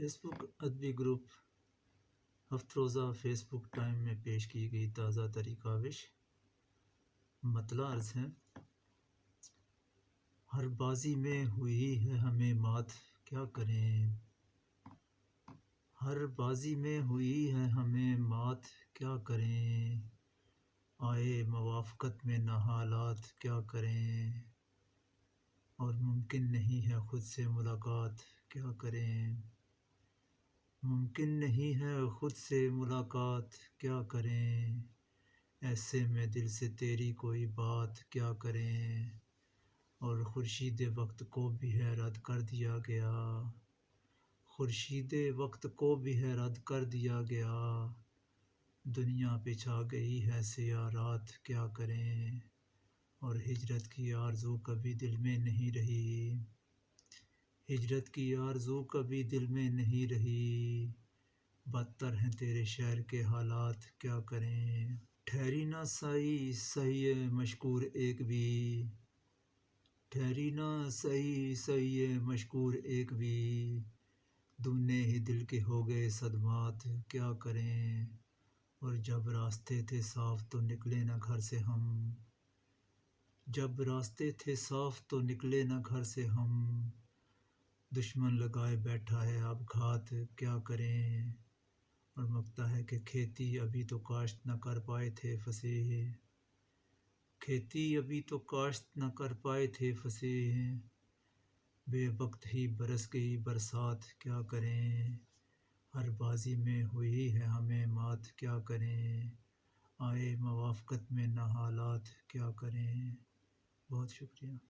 Face بک ادبی group ہفت روزہ face book time میں پیش کی گئی تازہ ترین کاوش مطلع عرض ہے۔ ہر بازی میں ہوئی ہے ہمیں مات، کیا کریں؟ ہر بازی میں ہوئی ہے ہمیں مات، کیا کریں؟ آئے موافقت میں نہ حالات، کیا کریں؟ اور ممکن نہیں ہے خود سے ملاقات، کیا کریں؟ ممکن نہیں ہے خود سے ملاقات، کیا کریں؟ ایسے میں دل سے تیری کوئی بات، کیا کریں؟ اور خورشید وقت کو بھی ہے رد کر دیا گیا، خورشید وقت کو بھی ہے رد کر دیا گیا۔ دنیا پہ چھا گئی ہے سیاہ رات، کیا کریں؟ اور ہجرت کی آرزو کبھی دل میں نہیں رہی، ہجرت کی آرزو کبھی دل میں نہیں رہی۔ بدتر ہیں تیرے شہر کے حالات، کیا کریں؟ ٹھہری نہ سعی سعی مشکور ایک بھی، ٹھہری نہ سعی سعی مشکور ایک بھی۔ دونے ہی دل کے ہو گئے صدمات، کیا کریں؟ اور جب راستے تھے صاف تو نکلے نہ گھر سے ہم، جب راستے تھے صاف تو نکلے نہ گھر سے ہم۔ دشمن لگائے بیٹھا ہے اب گھات، کیا کریں؟ اور مگتا ہے کہ کھیتی ابھی تو کاشت نہ کر پائے تھے فصیح، کھیتی ابھی تو کاشت نہ کر پائے تھے فصیح۔ بے وقت ہی برس گئی برسات، کیا کریں؟ ہر بازی میں ہوئی ہے ہمیں مات، کیا کریں؟ آئے موافقت میں نہ حالات، کیا کریں؟ بہت شکریہ۔